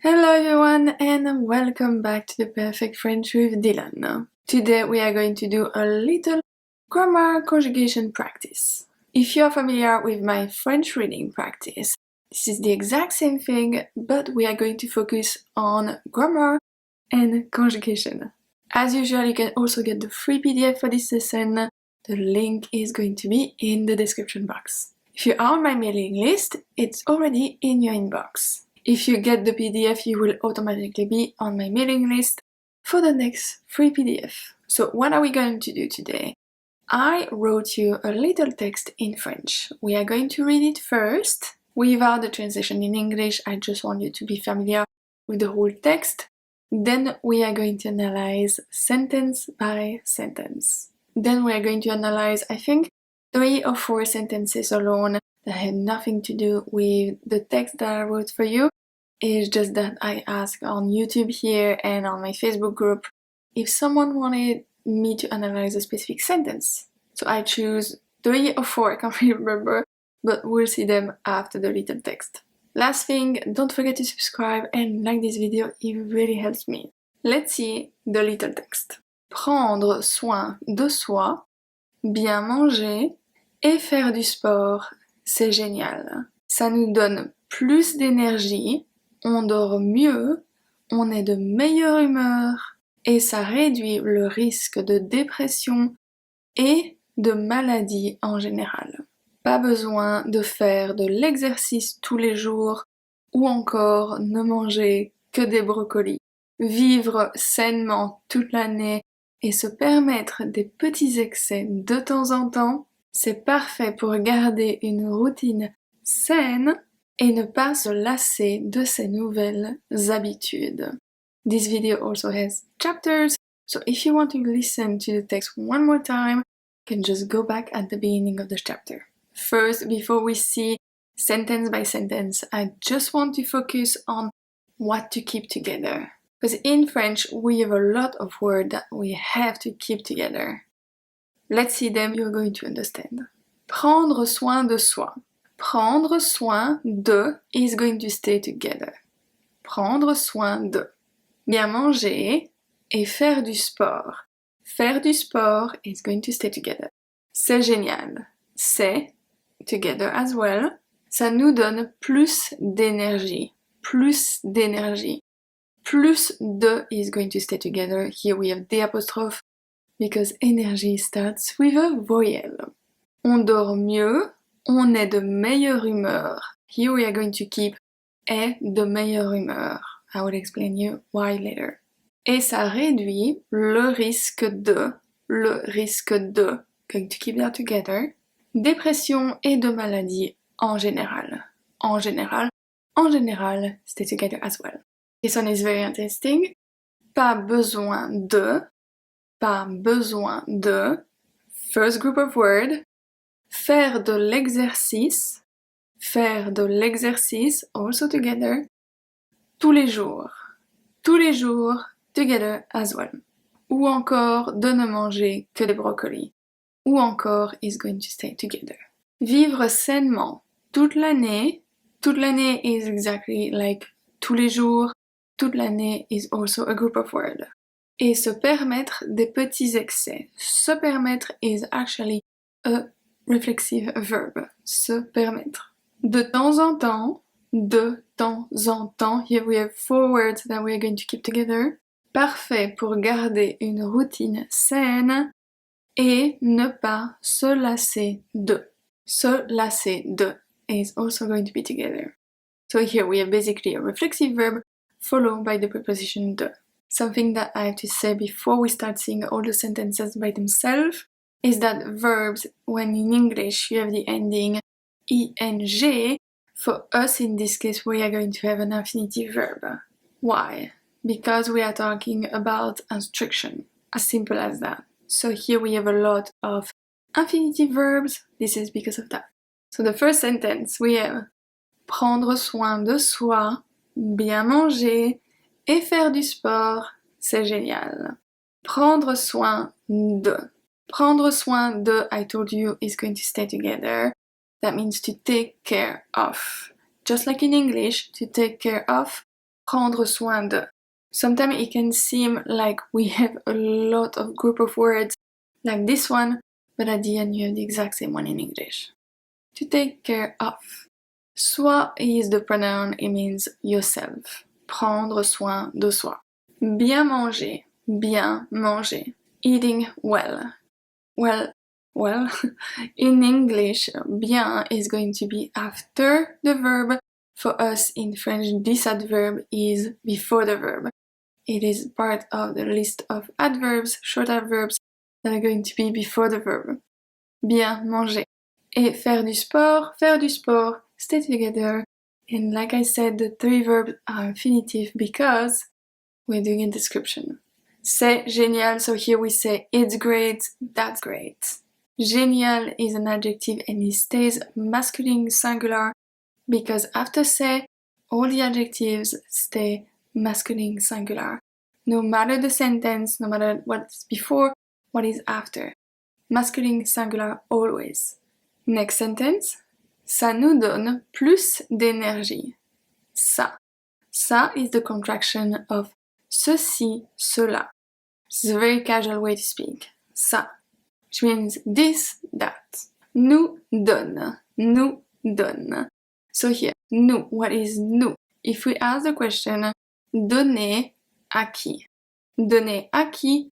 Hello everyone and welcome back to the Perfect French with Dylan. Today we are going to do a little grammar conjugation practice. If you are familiar with my French reading practice, this is the exact same thing, but we are going to focus on grammar and conjugation. As usual, you can also get the free PDF for this lesson. The link is going to be in the description box. If you are on my mailing list, it's already in your inbox. If you get the PDF, you will automatically be on my mailing list for the next free PDF. So what are we going to do today? I wrote you a little text in French. We are going to read it first without the translation in English. I just want you to be familiar with the whole text. Then we are going to analyze sentence by sentence. Then we are going to analyze, I think, 3 or 4 sentences alone that had nothing to do with the text that I wrote for you. It's just that I asked on YouTube here and on my Facebook group if someone wanted me to analyze a specific sentence. So I choose 3 or 4, I can't really remember, but we'll see them after the little text. Last thing, don't forget to subscribe and like this video, it really helps me. Let's see the little text. Prendre soin de soi, bien manger et faire du sport, c'est génial. Ça nous donne plus d'énergie, on dort mieux, on est de meilleure humeur et ça réduit le risque de dépression et de maladies en général. Pas besoin de faire de l'exercice tous les jours ou encore ne manger que des brocolis. Vivre sainement toute l'année et se permettre des petits excès de temps en temps, c'est parfait pour garder une routine saine et ne pas se lasser de ses nouvelles habitudes. This video also has chapters, so if you want to listen to the text one more time, you can just go back at the beginning of the chapter. First, before we see sentence by sentence, I just want to focus on what to keep together. Because in French, we have a lot of words that we have to keep together. Let's see them, you're going to understand. Prendre soin de soi. Prendre soin de is going to stay together. Prendre soin de. Bien manger et faire du sport. Faire du sport is going to stay together. C'est génial. C'est together as well. Ça nous donne plus d'énergie. Plus d'énergie. Plus de is going to stay together. Here we have the apostrophe because energy starts with a voyelle. On dort mieux. On est de meilleure humeur. Here we are going to keep est de meilleure humeur. I will explain you why later. Et ça réduit le risque de, going to keep that together, dépression et de maladie en général. En général, stay together as well. This one is very interesting. Pas besoin de, first group of words. Faire de l'exercice, also together, tous les jours, together as well. Ou encore de ne manger que des brocolis, ou encore is going to stay together. Vivre sainement, toute l'année is exactly like tous les jours, toute l'année is also a group of words. Et se permettre des petits excès. Se permettre is actually a reflexive verb, se permettre. De temps en temps, here we have 4 words that we are going to keep together. Parfait pour garder une routine saine et ne pas se lasser de. Se lasser de is also going to be together. So here we have basically a reflexive verb followed by the preposition de. Something that I have to say before we start seeing all the sentences by themselves is that verbs, when in English you have the ending ing, for us in this case we are going to have an infinitive verb. Why? Because we are talking about instruction, as simple as that. So here we have a lot of infinitive verbs, this is because of that. So the first sentence we have prendre soin de soi, bien manger et faire du sport, c'est génial. Prendre soin de. Prendre soin de, I told you, is going to stay together. That means to take care of. Just like in English, to take care of prendre soin de. Sometimes it can seem like we have a lot of group of words like this one, but at the end you have the exact same one in English. To take care of. Soi is the pronoun, it means yourself. Prendre soin de soi. Bien manger. Bien manger. Eating well. Well, in English, bien is going to be after the verb. For us in French, this adverb is before the verb. It is part of the list of adverbs, short adverbs, that are going to be before the verb. Bien manger. Et faire du sport, stay together. And like I said, the three verbs are infinitive because we're doing a description. C'est génial, so here we say it's great, that's great. Génial is an adjective and it stays masculine singular because after c'est, all the adjectives stay masculine singular. No matter the sentence, no matter what's before, what is after. Masculine singular always. Next sentence. Ça nous donne plus d'énergie. Ça. Ça is the contraction of ceci, cela. This is a very casual way to speak. Ça. Which means this, that. Nous donne. Nous donne. So here, nous. What is nous? If we ask the question, donner à qui? Donner à qui?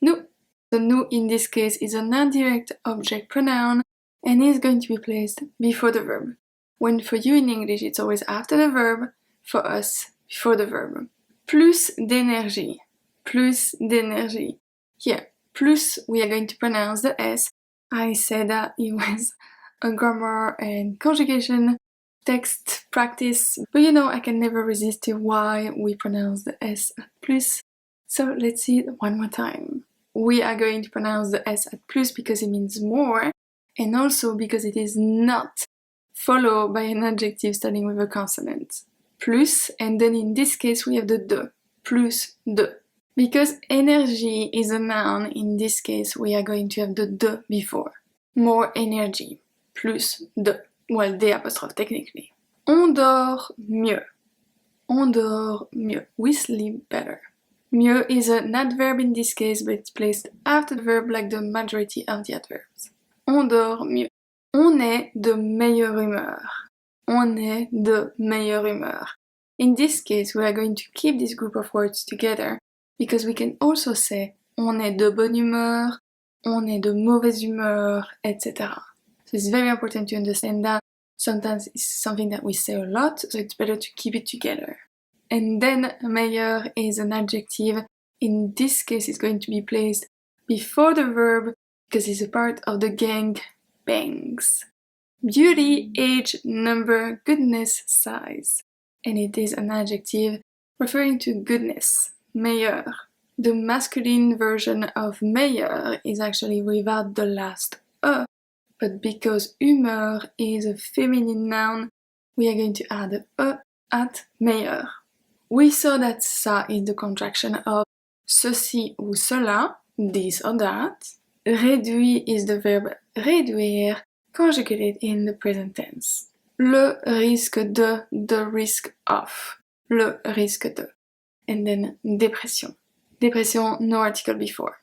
Nous. The nous in this case is an indirect object pronoun and is going to be placed before the verb. When for you in English it's always after the verb, for us before the verb. Plus d'énergie. Plus d'énergie. Here, plus we are going to pronounce the S. I said that it was a grammar and conjugation text practice, but you know I can never resist to why we pronounce the S at plus. So let's see it one more time. We are going to pronounce the S at plus because it means more, and also because it is not followed by an adjective starting with a consonant. Plus, and then in this case we have the de. Plus de. Because energy is a noun, in this case we are going to have the de before. More energy. Plus de. Well, D apostrophe technically. On dort mieux. On dort mieux. We sleep better. Mieux is an adverb in this case, but it's placed after the verb like the majority of the adverbs. On dort mieux. On est de meilleure humeur. On est de meilleure humeur. In this case, we are going to keep this group of words together because we can also say on est de bonne humeur, on est de mauvaise humeur, etc. So it's very important to understand that. Sometimes it's something that we say a lot, so it's better to keep it together. And then meilleur is an adjective. In this case, it's going to be placed before the verb because it's a part of the gang bangs. Beauty, age, number, goodness, size. And it is an adjective referring to goodness. Meilleur. The masculine version of meilleur is actually without the last e, but because humeur is a feminine noun, we are going to add e at meilleur. We saw that ça is the contraction of ceci ou cela, this or that. Réduit is the verb réduire, conjugated in the present tense. Le risque de, the risk of. Le risque de. And then dépression. Dépression, no article before.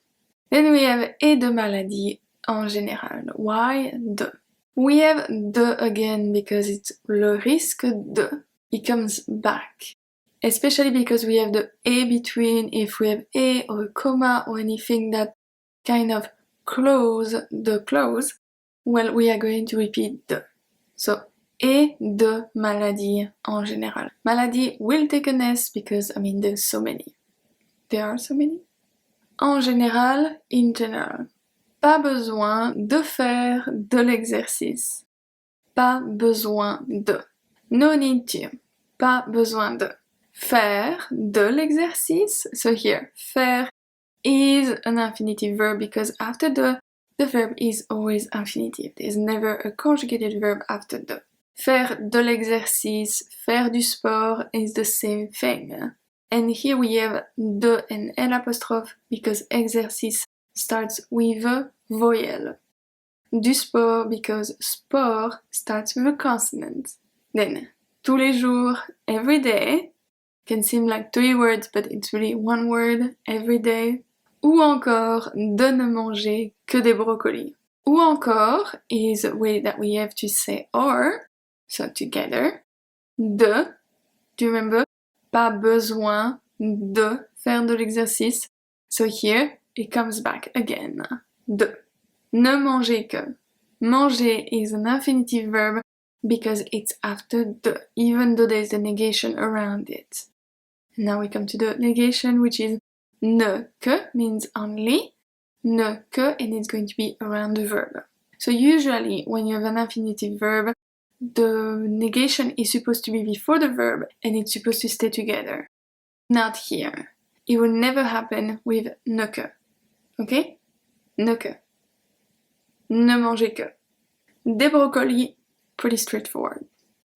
Then we have et de maladie en général. Why de? We have de again because it's le risque de. It comes back. Especially because we have the a between. If we have a or a comma or anything that kind of close the clause, well, we are going to repeat de. So, et de maladie en général. Maladie will take an S because, there's so many. There are so many. En général, in general. Pas besoin de faire de l'exercice. Pas besoin de. No need to. Pas besoin de. Faire de l'exercice. So here, faire is an infinitive verb because after the verb is always infinitive. There's never a conjugated verb after the. Faire de l'exercice, faire du sport is the same thing. And here we have de and L apostrophe because exercice starts with a voyelle. Du sport because sport starts with a consonant. Then, tous les jours, every day. Can seem like 3 words, but it's really 1 word every day. Ou encore, de ne manger que des brocolis. Ou encore is a way that we have to say or, so together. De, do you remember? Pas besoin de faire de l'exercice. So here, it comes back again. De. Ne manger que. Manger is an infinitive verb because it's after de, even though there's a negation around it. Now we come to the negation, which is ne que, means only. Ne que, and it's going to be around the verb. So usually, when you have an infinitive verb, the negation is supposed to be before the verb, and it's supposed to stay together. Not here. It will never happen with ne que. Okay? Ne que. Ne manger que. Des brocolis, pretty straightforward.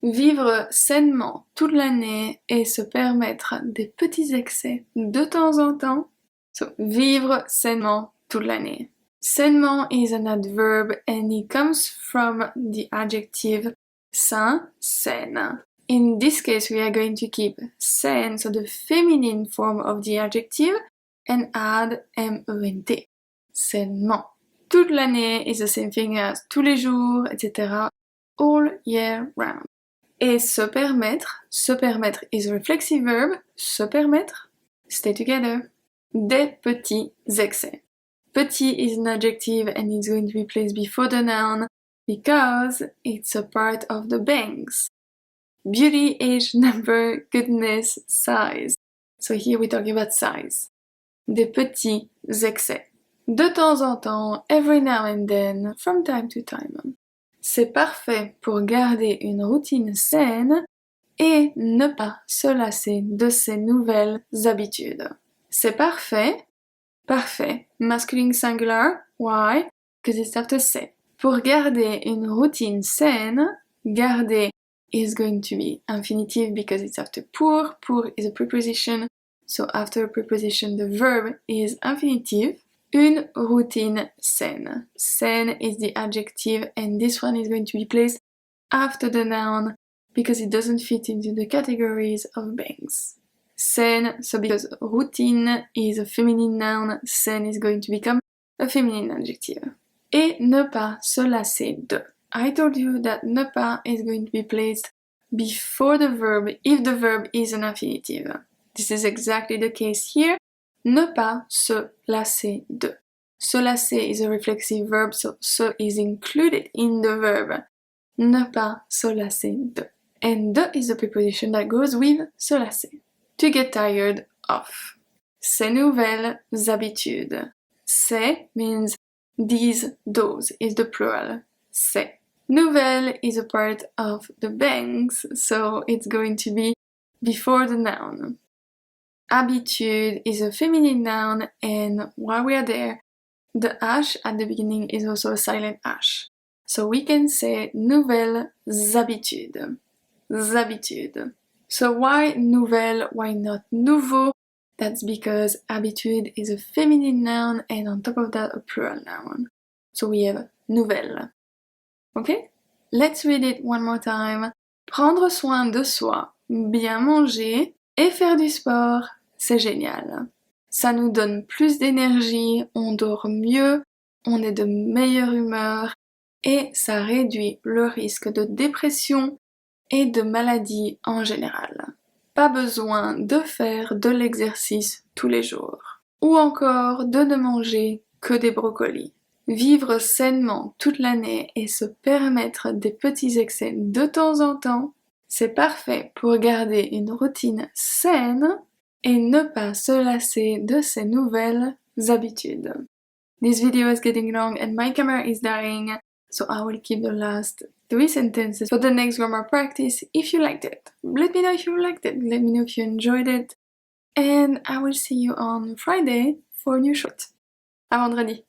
Vivre sainement toute l'année et se permettre des petits excès de temps en temps. So, vivre sainement toute l'année. Sainement is an adverb and it comes from the adjective sain, saine. In this case, we are going to keep saine, so the feminine form of the adjective, and add ment. Sainement. Toute l'année is the same thing as tous les jours, etc. All year round. Et se permettre is a reflexive verb, se permettre, stay together. Des petits excès. Petit is an adjective and it's going to be placed before the noun because it's a part of the bangs. Beauty, age, number, goodness, size. So here we're talking about size. Des petits excès. De temps en temps, every now and then, from time to time. C'est parfait pour garder une routine saine et ne pas se lasser de ses nouvelles habitudes. C'est parfait, parfait, masculine singular, why? Because it's after c'est. Pour garder une routine saine, garder is going to be infinitive because it's after pour. Pour is a preposition, so after a preposition the verb is infinitive. Une routine saine. Saine is the adjective and this one is going to be placed after the noun because it doesn't fit into the categories of bangs. Saine, so because routine is a feminine noun, saine is going to become a feminine adjective. Et ne pas se lasser de. I told you that ne pas is going to be placed before the verb if the verb is an infinitive. This is exactly the case here. Ne pas se lasser de. Se lasser is a reflexive verb, so se is included in the verb. Ne pas se lasser de. And de is the preposition that goes with se lasser. To get tired of. Ces nouvelles habitudes. Ces means these, those is the plural. Ces. Nouvelle is a part of the bangs, so it's going to be before the noun. Habitude is a feminine noun, and while we are there, the H at the beginning is also a silent H. So we can say nouvelles habitudes. Habitude. So why nouvelle? Why not nouveau? That's because habitude is a feminine noun, and on top of that, a plural noun. So we have nouvelle. Okay? Let's read it one more time. Prendre soin de soi, bien manger et faire du sport. C'est génial. Ça nous donne plus d'énergie, on dort mieux, on est de meilleure humeur et ça réduit le risque de dépression et de maladies en général. Pas besoin de faire de l'exercice tous les jours. Ou encore de ne manger que des brocolis. Vivre sainement toute l'année et se permettre des petits excès de temps en temps, c'est parfait pour garder une routine saine et ne pas se lasser de ses nouvelles habitudes. This video is getting long and my camera is dying, so I will keep the last 3 sentences for the next grammar practice if you liked it. Let me know if you liked it, let me know if you enjoyed it, and I will see you on Friday for a new short. À vendredi!